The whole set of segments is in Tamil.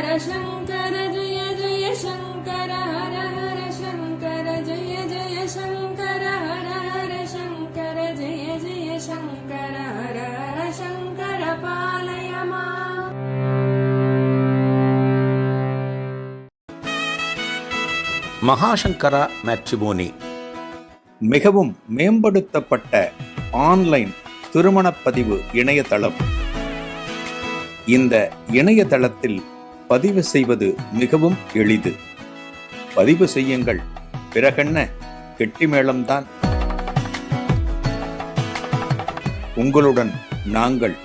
शङ्कर जय जय शङ्कर हर हर शङ्कर जय जय शङ्कर हर हर शङ्कर जय जय शङ्कर हर हर शङ्कर पालय माम्. மகாசங்கரா மேட்ரிமோனி மிகவும் மேம்படுத்தப்பட்ட ஆன்லைன் திருமணப்பதிவு இணையதளம். இந்த இணையதளத்தில் பதிவு செய்வது மிகவும் எளிது. பதிவு செய்யுங்கள், பிறகென்ன கெட்டிமேளம்தான். உங்களுடன் நாங்கள்,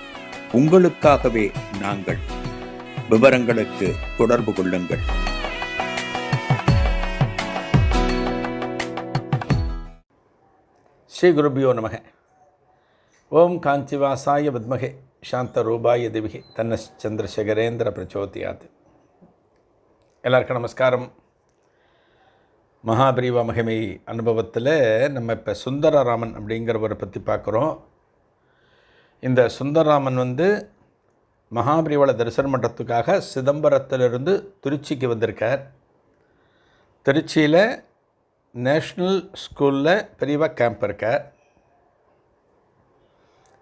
உங்களுக்காகவே நாங்கள். விவரங்களுக்கு தொடர்பு கொள்ளுங்கள். ஸ்ரீ குருபியோ நமக. ஓம் காஞ்சிவாசாய வித்மகே சாந்தரூபாய திவிகி தன்ன சந்திரசேகரேந்திர பிரச்சோதியாத். எல்லாருக்கும் நமஸ்காரம். மகாபிரிவா மகிமை அனுபவத்தில் நம்ம இப்போ சுந்தரராமன் அப்படிங்கிறவரை பற்றி பார்க்குறோம். இந்த சுந்தரராமன் மகாபிரிவாளை தரிசனம் பண்ணுறதுக்காக சிதம்பரத்திலிருந்து திருச்சிக்கு வந்திருக்கார். திருச்சியில் நேஷ்னல் ஸ்கூலில் பெரியவா கேம்ப் இருக்கார்.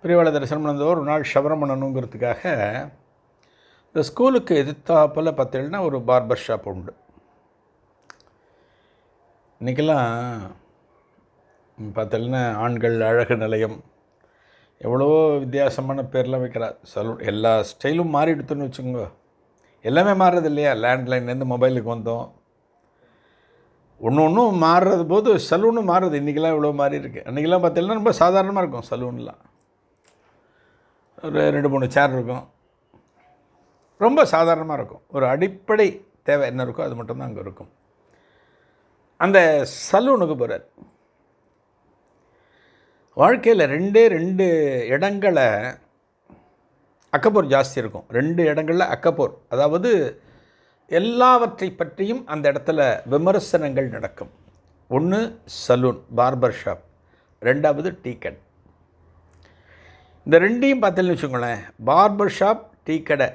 பெரியவாளை தரிசனம் பண்ணவர் ஒரு நாள் ஷவரம் பண்ணணுங்கிறதுக்காக இந்த ஸ்கூலுக்கு எதிர்த்தாப்பில் பார்த்தீங்கன்னா ஒரு பார்பர் ஷாப் உண்டு. இன்றைக்கெல்லாம் பார்த்தீங்கன்னா ஆண்கள் அழகு நிலையம் எவ்வளோ வித்தியாசமான பேர்லாம் வைக்கிறார். சலூன் எல்லா ஸ்டைலும் மாறிடுத்துன்னு வச்சுக்கோங்க. எல்லாமே மாறுறது இல்லையா? லேண்ட்லைன்லேருந்து மொபைலுக்கு வந்தோம். ஒன்றும் மாறுறது போது சலூனும் மாறுறது. இன்றைக்கெல்லாம் இவ்வளோ மாறி இருக்குது. அன்றைக்கெல்லாம் பார்த்தீங்கன்னா ரொம்ப சாதாரணமாக இருக்கும். சலூன்லாம் ஒரு 2-3 சேர் இருக்கும். ரொம்ப சாதாரணமாக இருக்கும். ஒரு அடிப்படை தேவை என்ன இருக்கோ அது மட்டும்தான் அங்கே இருக்கும். அந்த சலூனுக்கு போகிறார். வாழ்க்கையில் 2 இடங்களை அக்கப்போர் ஜாஸ்தி இருக்கும். 2 இடங்களில் அக்கப்போர், அதாவது எல்லாவற்றை பற்றியும் அந்த இடத்துல விமர்சனங்கள் நடக்கும். ஒன்று சலூன், பார்பர் ஷாப், 2வது டீ கடை. இந்த 2ஐயும் பார்த்தீங்கன்னு வச்சுக்கோங்களேன். பார்பர் ஷாப், டீ கடை,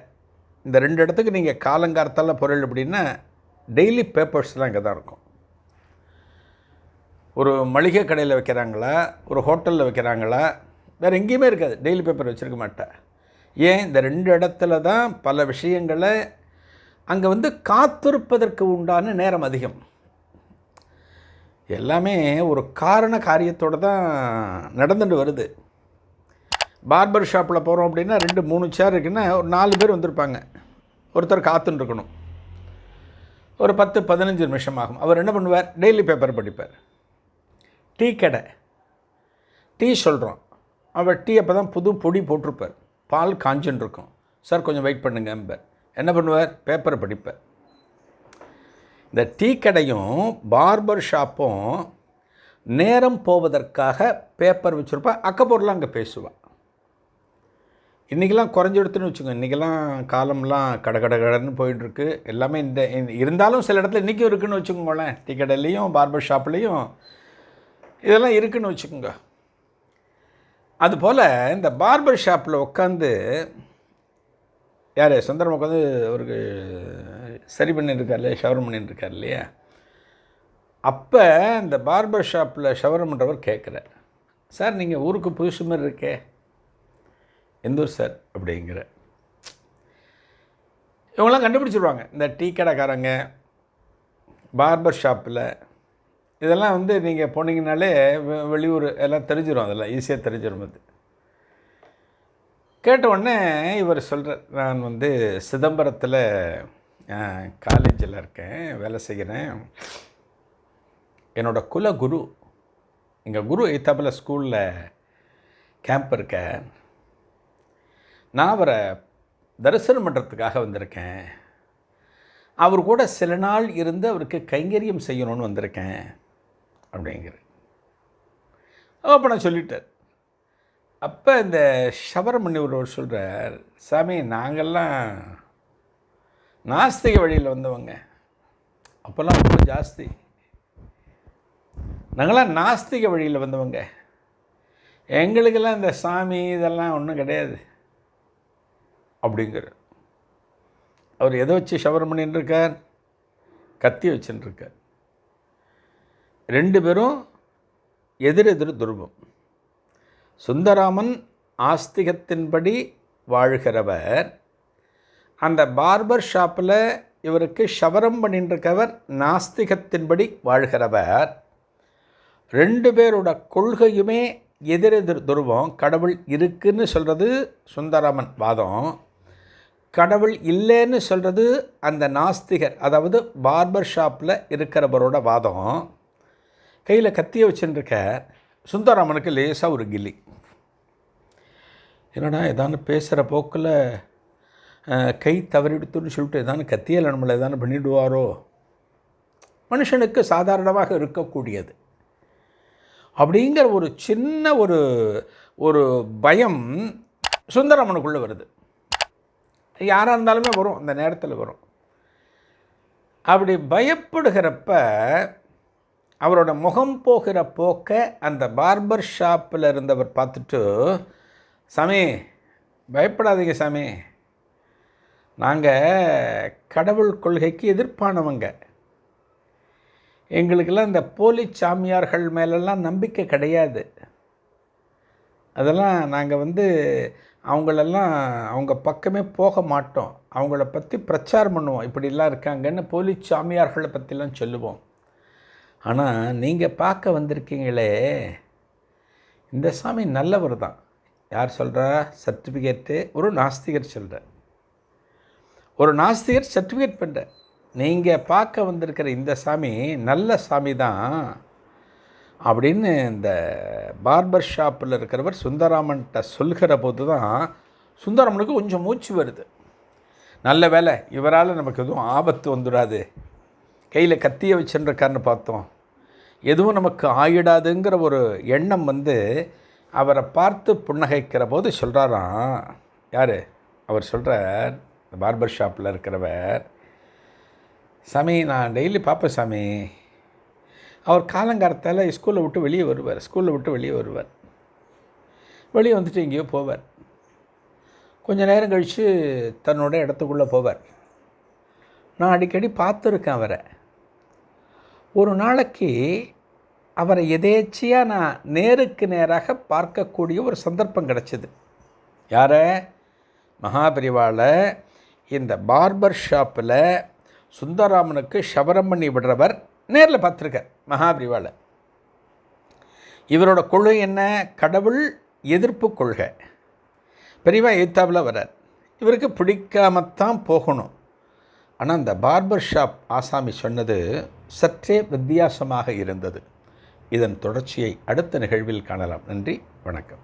இந்த 2 இடத்துக்கு நீங்கள் காலங்காலத்தால் பொருள் அப்படின்னா டெய்லி பேப்பர்ஸ்லாம் இங்கே தான் இருக்கும். ஒரு மளிகை கடையில் வைக்கிறாங்களா, ஒரு ஹோட்டலில் வைக்கிறாங்களா, வேறு எங்கேயுமே இருக்காது. டெய்லி பேப்பர் வச்சுருக்க மாட்டேன். ஏன்? இந்த 2 இடத்துல தான் பல விஷயங்களை அங்கே காத்திருப்பதற்கு உண்டான நேரம் அதிகம். எல்லாமே ஒரு காரண காரியத்தோடு தான் நடந்துட்டு வருது. பார்பர் ஷாப்பில் போகிறோம் அப்படின்னா 2-3 சேர் இருக்குன்னா ஒரு 4 பேர் வந்திருப்பாங்க. ஒருத்தர் காத்துன்னு இருக்கணும். ஒரு 10-15 நிமிஷம் ஆகும். அவர் என்ன பண்ணுவார்? டெய்லி பேப்பர் படிப்பார். டீ கடை, டீ சொல்கிறோம். அவர் டீ அப்போ தான் புது பொடி போட்டிருப்பார். பால் காஞ்சுன்னு இருக்கும். சார் கொஞ்சம் வெயிட் பண்ணுங்க. என்ன பண்ணுவார்? பேப்பரை படிப்பார். இந்த டீ கடையும் பார்பர் ஷாப்பும் நேரம் போவதற்காக பேப்பர் வச்சுருப்பா. அக்கப்போர்லாம் அங்கே பேசுவாள். இன்றைக்கெல்லாம் குறைஞ்சி எடுத்துன்னு வச்சுக்கோங்க. இன்றைக்கெல்லாம் காலம்லாம் கடன்னு போயிட்டுருக்கு. எல்லாமே இந்த இருந்தாலும் சில இடத்துல இன்றைக்கும் இருக்குதுன்னு வச்சுக்கோங்களேன். டீ கடையிலையும் பார்பர் ஷாப்லேயும் இதெல்லாம் இருக்குதுன்னு வச்சுக்கோங்க. அதுபோல் இந்த பார்பர் ஷாப்பில் உட்காந்து யார் சுந்தரம் உட்காந்து அவருக்கு சரி பண்ணிட்டுருக்கார் இல்லையா, ஷவரம் பண்ணிட்டுருக்கார் இல்லையா, அப்போ இந்த பார்பர் ஷாப்பில் ஷவரம் பண்ணுறவர் கேட்குறார், சார் நீங்கள் ஊருக்கு புதுசு மாதிரி இருக்கே, எந்த ஊர் சார் அப்படிங்கிற. இவங்களாம் கண்டுபிடிச்சிடுவாங்க. இந்த டீ கடைக்காரங்க, பார்பர் ஷாப்பில் இதெல்லாம் நீங்கள் போனீங்கனாலே வெளியூர் எல்லாம் தெரிஞ்சிடும். அதெல்லாம் ஈஸியாக தெரிஞ்சிடும். அது கேட்ட உடனே இவர் சொல்கிறார், நான் சிதம்பரத்தில் காலேஜில் இருக்கேன், வேலை செய்கிறேன். என்னோடய குல குரு, எங்கள் குரு எய்த்தாப்பில் ஸ்கூலில் கேம்ப் இருக்க, நான் அவரை தரிசனம் பண்ணுறதுக்காக வந்திருக்கேன். அவர் கூட சில நாள் இருந்து அவருக்கு கைங்கரியம் செய்யணும்னு வந்திருக்கேன் அப்படிங்கிற. அப்போ நான் சொல்லிட்டார். அப்போ இந்த ஷவரம் பண்ணி ஒருவர் சொல்கிறார், சாமி நாங்கள்லாம் நாஸ்திக வழியில் வந்தவங்க. அப்போல்லாம் ரொம்ப ஜாஸ்தி. நாங்களாம் நாஸ்திக வழியில் வந்தவங்க. எங்களுக்கெல்லாம் இந்த சாமி இதெல்லாம் ஒன்றும் கிடையாது அப்படிங்கிற. அவர் எதை வச்சு ஷவரம் பண்ணின்னு இருக்கார்? கத்தி வச்சுன்னு இருக்கார். 2 பேரும் எதிரெதிர் துருவம். சுந்தராமன் ஆஸ்திகத்தின்படி வாழ்கிறவர், அந்த பார்பர் ஷாப்பில் இவருக்கு ஷவரம் பண்ணிட்டுருக்கவர் நாஸ்திகத்தின்படி வாழ்கிறவர். 2 பேரோட கொள்கையுமே எதிரெதிர் துருவம். கடவுள் இருக்குன்னு சொல்கிறது சுந்தராமன் வாதம், கடவுள் இல்லைன்னு சொல்கிறது அந்த நாஸ்திகர், அதாவது பார்பர் ஷாப்பில் இருக்கிறவரோட வாதம். கையில் கத்தியை வச்சுருக்க சுந்தராமனுக்கு லேசாக ஒரு கில்லி. என்னடா ஏதானு பேசுகிற போக்கில் கை தவறிடுத்துன்னு சொல்லிட்டு ஏதானு கத்தியில் நம்மளை ஏதானு பண்ணிவிடுவாரோ. மனுஷனுக்கு சாதாரணமாக இருக்கக்கூடியது. அப்படிங்கிற ஒரு சின்ன ஒரு பயம் சுந்தராமனுக்குள்ளே வருது. யாராக இருந்தாலுமே வரும், அந்த நேரத்தில் வரும். அப்படி பயப்படுகிறப்ப அவரோட முகம் போகிற போக்க அந்த பார்பர் ஷாப்பில் இருந்தவர் பார்த்துட்டு, சாமி பயப்படாதீங்க சாமி, நாங்கள் கடவுள் கொள்கைக்கு எதிர்ப்பானவங்க, எங்களுக்கெல்லாம் இந்த போலி சாமியார்கள் மேலெல்லாம் நம்பிக்கை கிடையாது, அதெல்லாம் நாங்கள் அவங்களெல்லாம் அவங்க பக்கமே போக மாட்டோம், அவங்கள பற்றி பிரச்சாரம் பண்ணுவோம், இப்படிலாம் இருக்காங்கன்னு போலி சாமியார்களை பற்றிலாம் சொல்லுவோம். ஆனால் நீங்கள் பார்க்க வந்திருக்கீங்களே, இந்த சாமி நல்லவர் தான். யார் சொல்கிறா? சர்டிஃபிகேட்டு ஒரு நாஸ்திகர் சொல்கிறார். ஒரு நாஸ்திகர் சர்டிஃபிகேட் பண்ணுற, நீங்கள் பார்க்க வந்திருக்கிற இந்த சாமி நல்ல சாமி தான் அப்படின்னு இந்த பார்பர் ஷாப்பில் இருக்கிறவர் சுந்தராமன்கிட்ட சொல்கிற போது தான் சுந்தராமனுக்கு கொஞ்சம் மூச்சு வருது. நல்ல வேலை, இவரால் நமக்கு எதுவும் ஆபத்து வந்துடாது, கையில் கத்தியை வச்சுருக்காருன்னு பார்த்தோம், எதுவும் நமக்கு ஆயிடாதுங்கிற ஒரு எண்ணம் அவரை பார்த்து புன்னகைக்கிற போது சொல்கிறாராம். யார்? அவர் சொல்கிறார், இந்த பார்பர் ஷாப்பில் இருக்கிறவர், சாமி நான் டெய்லி பார்ப்பேன் சாமி, அவர் காலங்காலத்தால் ஸ்கூலில் விட்டு வெளியே வருவார், வெளியே வந்துட்டு எங்கேயோ போவார், கொஞ்சம் நேரம் கழித்து தன்னோட இடத்துக்குள்ளே போவார். நான் அடிக்கடி பார்த்துருக்கேன் அவரை. ஒரு நாளைக்கு அவரை எதேச்சியாக நான் நேருக்கு நேராக பார்க்கக்கூடிய ஒரு சந்தர்ப்பம் கிடச்சிது. யாரை? மகாபெரிவாளை இந்த பார்பர் ஷாப்பில் சுந்தராமனுக்கு ஷவரம் பண்ணி விடுறவர் நேரில் பார்த்துருக்கார் மகாபெரிவாளை. இவரோட கொள்கை என்ன? கடவுள் எதிர்ப்பு கொள்கை. பெரியவா எய்த்தாப்பில் வரார், இவருக்கு பிடிக்காமத்தான் போகணும். ஆனால் அந்த பார்பர் ஷாப் ஆசாமி சொன்னது சற்றே வித்தியாசமாக இருந்தது. இதன் தொடர்ச்சியை அடுத்த நிகழ்வில் காணலாம். நன்றி, வணக்கம்.